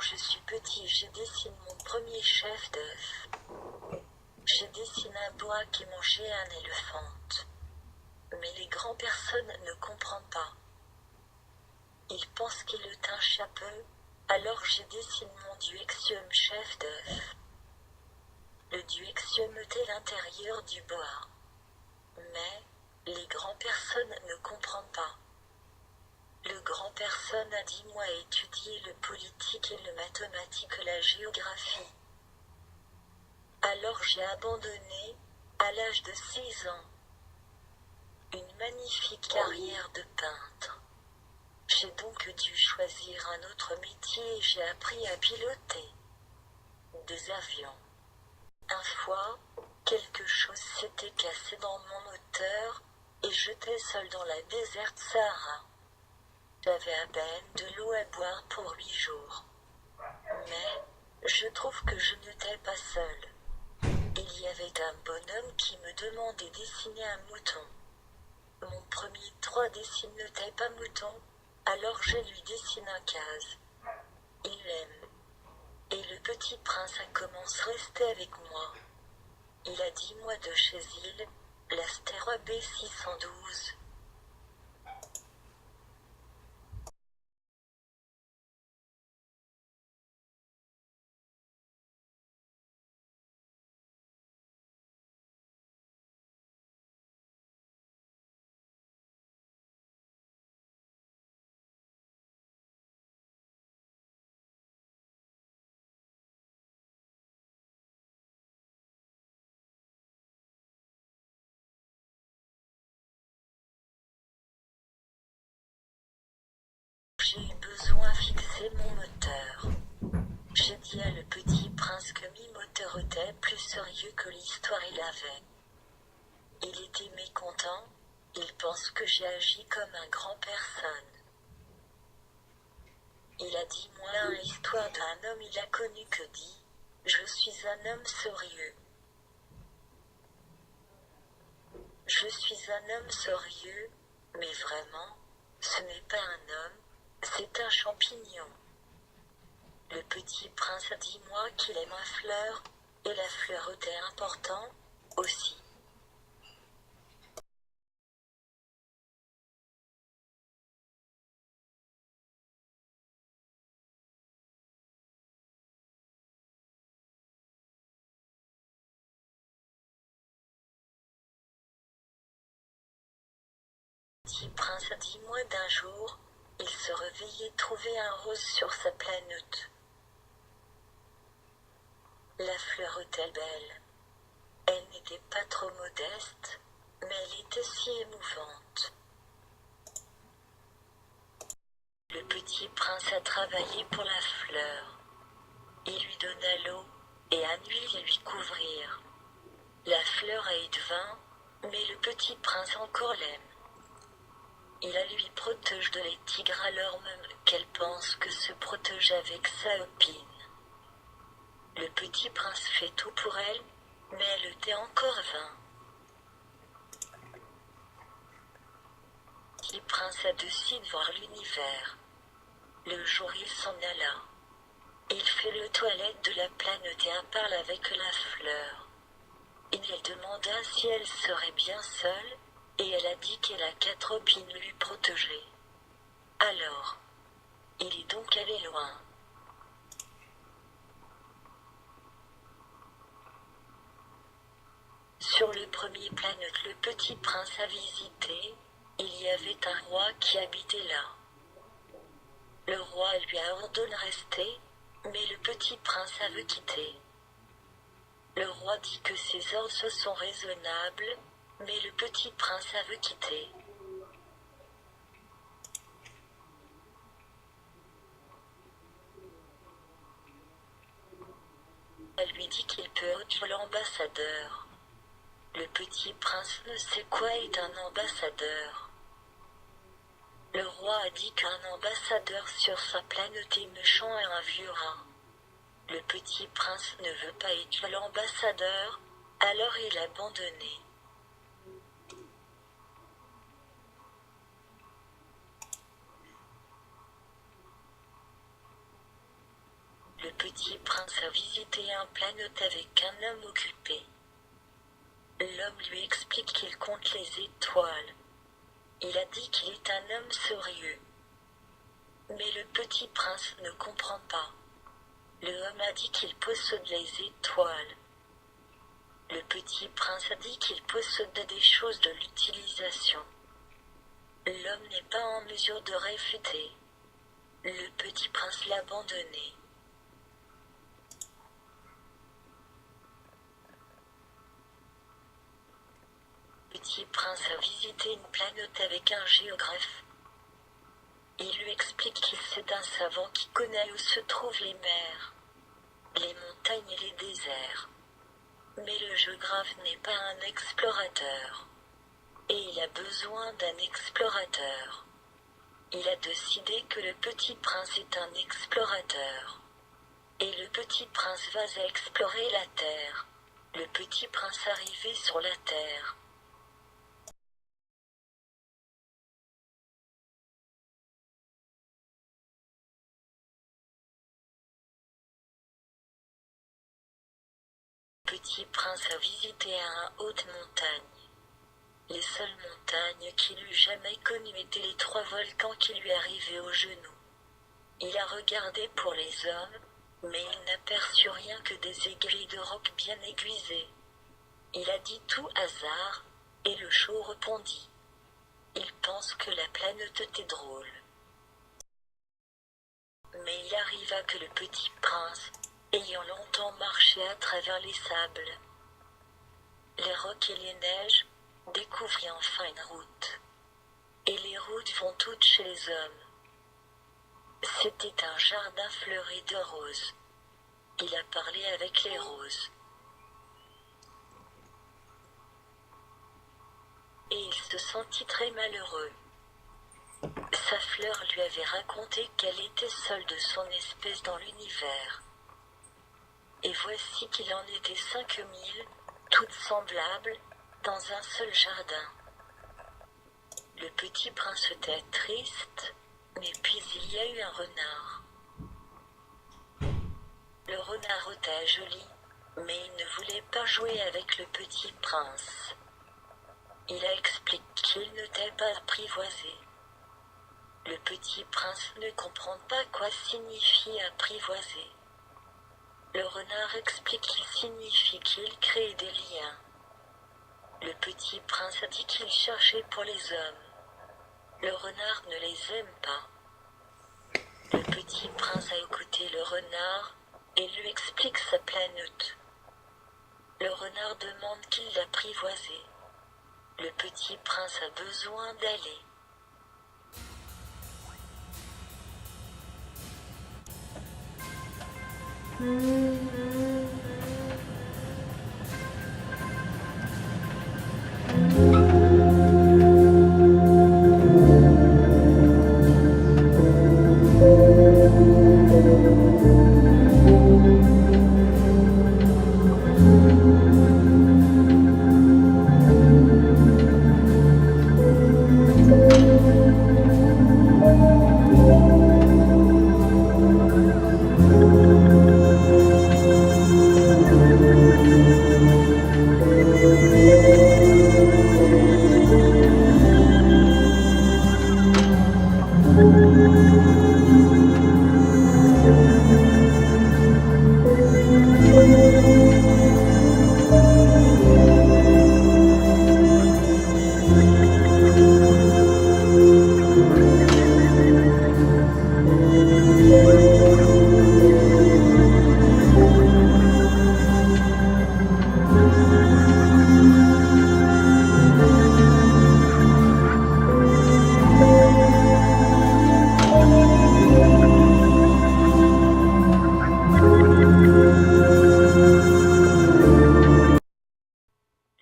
Quand je suis petit, je dessine mon premier chef d'œuf. Je dessine un bois qui mangeait un éléphant. Mais les grandes personnes ne comprennent pas. Ils pensent qu'il est un chapeau, alors je dessine mon duexium chef d'œuf. Le duexium était l'intérieur du bois. Mais les grandes personnes ne comprennent pas. Le grand personne a 10 mois étudié le politique et le mathématique, la géographie. Alors j'ai abandonné, à l'âge de 6 ans, une magnifique carrière de peintre. J'ai donc dû choisir un autre métier et j'ai appris à piloter des avions. Une fois, quelque chose s'était cassé dans mon moteur et j'étais seul dans la déserte Sahara. J'avais à peine de l'eau à boire pour 8 jours. Mais je trouve que je n'étais pas seul. Il y avait un bonhomme qui me demandait de dessiner un mouton. Mon premier 3 dessins n'était pas mouton, alors je lui dessine un case. Il l'aime. Et le petit prince a commencé à rester avec moi. Il a 10 mois de chez il, l'astéroïde B612. J'ai eu besoin de fixer mon moteur. J'ai dit à le petit prince que mi moteur était plus sérieux que l'histoire il avait. Il était mécontent, il pense que j'ai agi comme un grand personne. Il a dit moi l'histoire d'un homme il a connu que dit, je suis un homme sérieux. Je suis un homme sérieux, mais vraiment, ce n'est pas un homme, c'est un champignon. Le petit prince a dit moi qu'il aime la fleur, et la fleur était importante, aussi. Le petit prince a dit moi d'un jour, il se réveillait et trouvait un rose sur sa planète. La fleur était belle. Elle n'était pas trop modeste, mais elle était si émouvante. Le petit prince a travaillé pour la fleur. Il lui donna l'eau et un huile lui couvrir. La fleur a eu de vin, mais le petit prince encore l'aime. Il a lui protège de les tigres alors même qu'elle pense que se protège avec sa copine. Le petit prince fait tout pour elle, mais elle était encore vain. Le petit prince a décidé de voir l'univers. Le jour il s'en alla. Il fait le toilette de la planète et parle avec la fleur. Il lui demanda si elle serait bien seule, et elle a dit qu'elle a 4 copines lui protéger. Alors, il est donc allé loin. Sur le premier planète le petit prince a visité, il y avait un roi qui habitait là. Le roi lui a ordonné de rester, mais le petit prince a veut quitter. Le roi dit que ses ordres sont raisonnables, mais le petit prince a veut quitter. Elle lui dit qu'il peut être l'ambassadeur. Le petit prince ne sait quoi est un ambassadeur. Le roi a dit qu'un ambassadeur sur sa planète est méchant et un vieux rat. Le petit prince ne veut pas être l'ambassadeur, alors il a abandonné. petit prince a visité un planète avec un homme occupé. L'homme lui explique qu'il compte les étoiles. Il a dit qu'il est un homme sérieux. Mais le petit prince ne comprend pas. Le homme a dit qu'il possède les étoiles. Le petit prince a dit qu'il possède des choses de l'utilisation. L'homme n'est pas en mesure de réfuter. Le petit prince l'a abandonné. Le petit prince a visité une planète avec un géographe. Il lui explique qu'il c'est un savant qui connaît où se trouvent les mers, les montagnes et les déserts. Mais le géographe n'est pas un explorateur. Et il a besoin d'un explorateur. Il a décidé que le petit prince est un explorateur. Et le petit prince va explorer la terre. Le petit prince arrivé sur la terre. Le petit prince a visité un haute montagne. Les seules montagnes qu'il eût jamais connues étaient les 3 volcans qui lui arrivaient aux genoux. Il a regardé pour les hommes, mais il n'aperçut rien que des aiguilles de roc bien aiguisées. Il a dit tout hasard, et le show répondit. Il pense que la planète était drôle. Mais il arriva que le petit prince, ayant longtemps marché à travers les sables, les rocs et les neiges, découvrit enfin une route. Et les routes vont toutes chez les hommes. C'était un jardin fleuri de roses. Il a parlé avec les roses. Et il se sentit très malheureux. Sa fleur lui avait raconté qu'elle était seule de son espèce dans l'univers. Et voici qu'il en était 5000, toutes semblables, dans un seul jardin. Le petit prince était triste, mais puis il y a eu un renard. Le renard était joli, mais il ne voulait pas jouer avec le petit prince. Il a expliqué qu'il n'était pas apprivoisé. Le petit prince ne comprend pas quoi signifie apprivoiser. Le renard explique qu'il signifie qu'il crée des liens. Le petit prince a dit qu'il cherchait pour les hommes. Le renard ne les aime pas. Le petit prince a écouté le renard et lui explique sa planète. Le renard demande qu'il l'apprivoise. Le petit prince a besoin d'aller.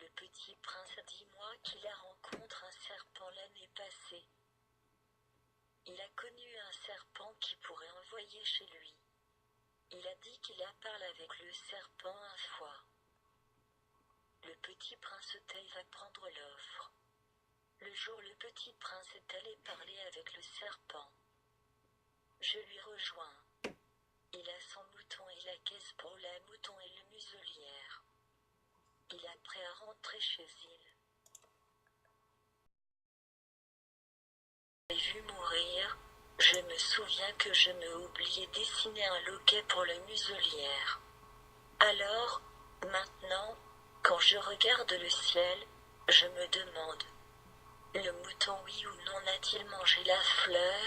Le petit prince a dit moi qu'il a rencontré un serpent l'année passée. Il a connu un serpent qui pourrait envoyer chez lui. Il a dit qu'il a parlé avec le serpent un fois. Le petit prince Taille va prendre l'offre. Le jour le petit prince est allé parler avec le serpent. Je lui rejoins. Il a son mouton la caisse pour la mouton et le muselière. Il a prêt à rentrer chez il. J'ai vu mourir, je me souviens que je me oubliais dessiner un loquet pour le muselière. Alors, maintenant, quand je regarde le ciel, je me demande, le mouton oui ou non a-t-il mangé la fleur ?